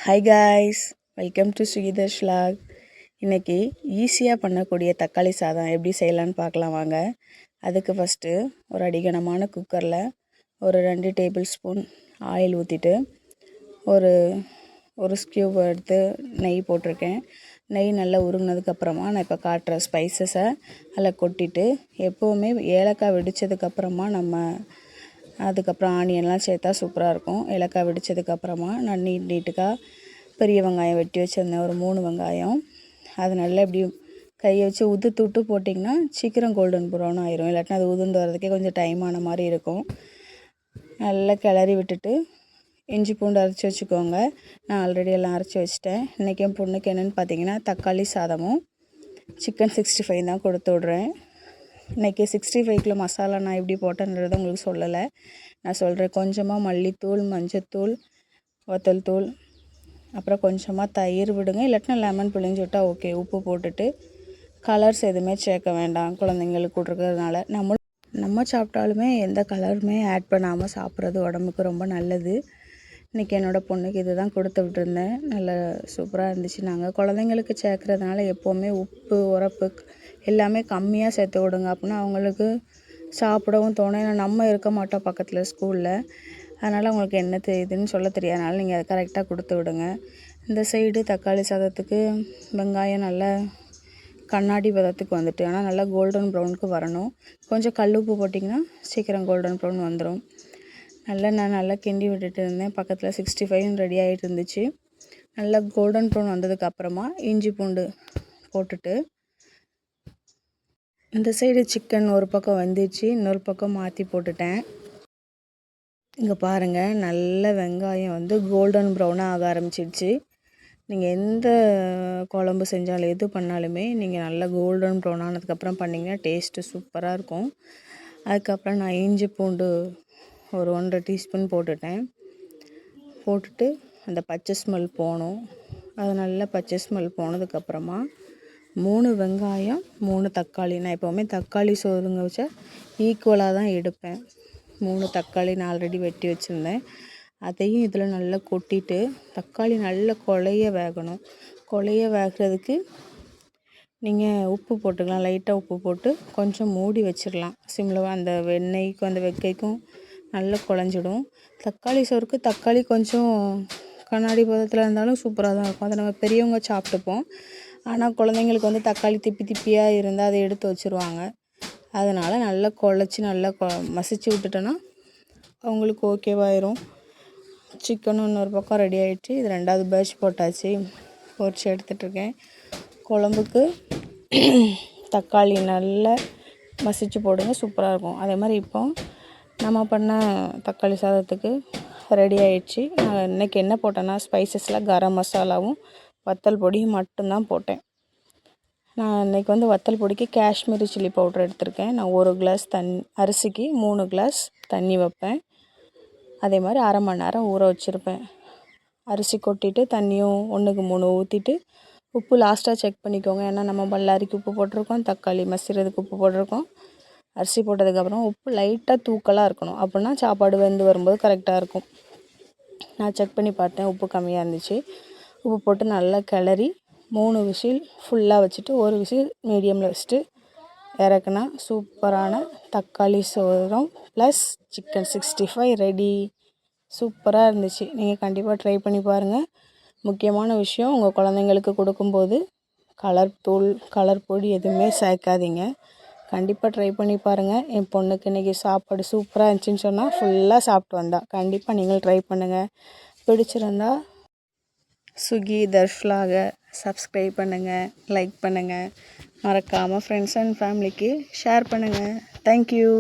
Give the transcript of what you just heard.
Hi guys, welcome to Sridharsh vlog. இன்றைக்கி ஈஸியாக பண்ணக்கூடிய தக்காளி சாதம் எப்படி செய்யலான்னு பார்க்கலாம் வாங்க. அதுக்கு ஃபஸ்ட்டு ஒரு அடிகனமான குக்கரில் ஒரு 2 டேபிள் ஸ்பூன் ஆயில் ஊற்றிட்டு ஒரு ஸ்கியூப் எடுத்து நெய் போட்டிருக்கேன். நெய் நல்லா உருங்கினதுக்கப்புறமா நான் இப்போ காட்டுற ஸ்பைசஸை அதில் கொட்டிட்டு, எப்போவுமே ஏலக்காய் வெடித்ததுக்கப்புறமா அதுக்கப்புறம் ஆனியன்லாம் சேர்த்தா சூப்பராக இருக்கும். ஏலக்காய் வெடித்ததுக்கப்புறமா நான் நீட்டுக்காக பெரிய வெங்காயம் வெட்டி வச்சுருந்தேன், ஒரு 3 வெங்காயம். அது நல்லா இப்படி கையை வச்சு உதுத்து விட்டு போட்டிங்கன்னா சீக்கிரம் கோல்டன் ப்ரௌன் ஆயிரும். இல்லாட்டினா அது உதிர்ந்து வரதுக்கே கொஞ்சம் டைம் ஆன மாதிரி இருக்கும். நல்லா கிளறி விட்டுட்டு இஞ்சி பூண்டு அரைச்சி வச்சுக்கோங்க. நான் ஆல்ரெடி எல்லாம் அரைச்சி வச்சிட்டேன். இன்றைக்கி என் பொண்ணுக்கு என்னென்னு பார்த்தீங்கன்னா தக்காளி சாதமும் சிக்கன் 65 தான் கொடுத்து விட்றேன். இன்றைக்கி 65க்குள்ள மசாலா நான் எப்படி போட்டேன்றதை உங்களுக்கு சொல்லலை, நான் சொல்கிறேன். கொஞ்சமாக மல்லித்தூள், மஞ்சத்தூள், வத்தல் தூள், அப்புறம் கொஞ்சமாக தயிர் விடுங்க, இல்லாட்டினா லெமன் பிழிஞ்சு விட்டால் ஓகே. உப்பு போட்டுட்டு கலர்ஸ் எதுவுமே சேர்க்க வேண்டாம், குழந்தைங்களுக்கு கொடுக்குறதுனால. நம்ம சாப்பிட்டாலுமே எந்த கலருமே ஆட் பண்ணாமல் சாப்பிட்றது உடம்புக்கு ரொம்ப நல்லது. இன்றைக்கி என்னோடய பொண்ணுக்கு இது தான் கொடுத்து விட்டுருந்தேன். நல்லா சூப்பராக இருந்துச்சு. நாங்கள் குழந்தைங்களுக்கு சேர்க்குறதுனால எப்போவுமே உப்பு, உரப்பு எல்லாமே கம்மியாக சேர்த்து விடுங்க, அப்படின்னா அவங்களுக்கு சாப்பிடவும் தோணும். ஏன்னா நம்ம இருக்க மாட்டோம் பக்கத்தில் ஸ்கூலில், அதனால் அவங்களுக்கு என்ன தெரியுதுன்னு சொல்ல தெரியாதனால நீங்கள் அதை கரெக்டாக கொடுத்து விடுங்க. இந்த சைடு தக்காளி சாதத்துக்கு வெங்காயம் நல்லா கண்ணாடி பதத்துக்கு வந்துட்டு, ஆனால் நல்லா கோல்டன் ப்ரௌனுக்கு வரணும். கொஞ்சம் கல் உப்பு போட்டிங்கன்னா சீக்கிரம் கோல்டன் ப்ரௌன் வந்துடும். நான் நல்லா கிண்டி விட்டுட்டு இருந்தேன். பக்கத்தில் 65 ரெடி ஆகிட்டு இருந்துச்சு. நல்லா கோல்டன் ப்ரௌன் வந்ததுக்கப்புறமா இஞ்சி பூண்டு போட்டுட்டு, இந்த சைடு சிக்கன் ஒரு பக்கம் வந்துச்சு, இன்னொரு பக்கம் மாற்றி போட்டுட்டேன். இங்கே பாருங்கள், நல்ல வெங்காயம் வந்து கோல்டன் ப்ரௌனாக ஆக ஆரம்பிச்சிடுச்சு. நீங்கள் எந்த குழம்பு செஞ்சாலும் எது பண்ணாலுமே நீங்கள் நல்லா கோல்டன் ப்ரௌன் ஆனதுக்கப்புறம் பண்ணிங்கன்னா டேஸ்ட்டு சூப்பராக இருக்கும். அதுக்கப்புறம் நான் இஞ்சி பூண்டு ஒரு 1.5 டீஸ்பூன் போட்டுட்டு அந்த பச்சை ஸ்மெல் போகணும். அது நல்லா பச்சை ஸ்மெல் போனதுக்கப்புறமா 3 வெங்காயம், 3 தக்காளி. நான் எப்போவுமே தக்காளி சோறுங்க வச்சா ஈக்குவலாக தான் எடுப்பேன். 3 தக்காளி நான் ஆல்ரெடி வெட்டி வச்சுருந்தேன். அதையும் இதில் நல்லா கொட்டிட்டு, தக்காளி நல்லா குழைய வேகணும். குழைய வேகிறதுக்கு நீங்கள் உப்பு போட்டுக்கலாம், லைட்டாக உப்பு போட்டு கொஞ்சம் மூடி வச்சிடலாம் சிம்மில். அந்த வெண்ணெய்க்கும் அந்த வெக்கைக்கும் நல்லா குழஞ்சிடும். தக்காளி சோறுக்கு தக்காளி கொஞ்சம் கண்ணாடி பதத்தில் இருந்தாலும் சூப்பராக தான் இருக்கும். அதை நம்ம பெரியவங்க சாப்பிட்டுப்போம். ஆனால் குழந்தைங்களுக்கு வந்து தக்காளி திப்பியாக இருந்தால் அதை எடுத்து வச்சுருவாங்க. அதனால் நல்லா குழச்சி நல்லா மசிச்சு விட்டுட்டோன்னா அவங்களுக்கு ஓகேவாயிரும். சிக்கனும் இன்னொரு பக்கம் ரெடி ஆகிடுச்சு. இது 2வது பேட்ச் போட்டாச்சு, பொரிச்சு எடுத்துகிட்ருக்கேன். குழம்புக்கு தக்காளி நல்லா மசிச்சு போடுங்க, சூப்பராக இருக்கும். அதே மாதிரி இப்போ நம்ம பண்ண தக்காளி சாதத்துக்கு ரெடி ஆகிடுச்சு. நான் இன்றைக்கி என்ன போட்டேன்னா ஸ்பைசஸில் கரம் மசாலாவும் வத்தல் பொடியும் மட்டும்தான் போட்டேன். நான் இன்றைக்கி வந்து வத்தல் பொடிக்கு காஷ்மீரி சில்லி பவுட்ரு எடுத்திருக்கேன். நான் 1 கிளாஸ் அரிசிக்கு 3 கிளாஸ் தண்ணி வைப்பேன். அதே மாதிரி 1/2 மணி நேரம் ஊற வச்சுருப்பேன். அரிசி கொட்டிட்டு தண்ணியும் 1க்கு 3 ஊற்றிட்டு உப்பு லாஸ்ட்டாக செக் பண்ணிக்கோங்க. ஏன்னா நம்ம பல்லாரிக்கு உப்பு போட்டிருக்கோம், தக்காளி மசிறதுக்கு உப்பு போட்டிருக்கோம். அரிசி போட்டதுக்கப்புறம் உப்பு லைட்டாக தூக்கலாக இருக்கணும், அப்படின்னா சாப்பாடு வெந்து வரும்போது கரெக்டாக இருக்கும். நான் செக் பண்ணி பார்த்தேன், உப்பு கம்மியாக இருந்துச்சு. உப்பு போட்டு நல்லா கிளறி 3 விசில் ஃபுல்லாக வச்சுட்டு 1 விசில் மீடியமில் வச்சுட்டு இறக்குனா சூப்பரான தக்காளி சோறும் ப்ளஸ் சிக்கன் 65 ரெடி. சூப்பராக இருந்துச்சு. நீங்கள் கண்டிப்பாக ட்ரை பண்ணி பாருங்கள். முக்கியமான விஷயம், உங்கள் குழந்தைங்களுக்கு கொடுக்கும்போது கலர் பொடி எதுவுமே சேர்க்காதீங்க. கண்டிப்பாக ட்ரை பண்ணி பாருங்கள். என் பொண்ணுக்கு இன்றைக்கி சாப்பாடு சூப்பராக இருந்துச்சுன்னு சொன்னால் ஃபுல்லாக சாப்பிட்டு வந்தாள். கண்டிப்பாக நீங்களும் ட்ரை பண்ணுங்கள். பிடிச்சிருந்தா ஸ்ரீதர்ஷ் vlog சப்ஸ்கிரைப் பண்ணுங்கள், லைக் பண்ணுங்கள், மறக்காமல் ஃப்ரெண்ட்ஸ் அண்ட் ஃபேமிலிக்கு ஷேர் பண்ணுங்கள். தேங்க்யூ.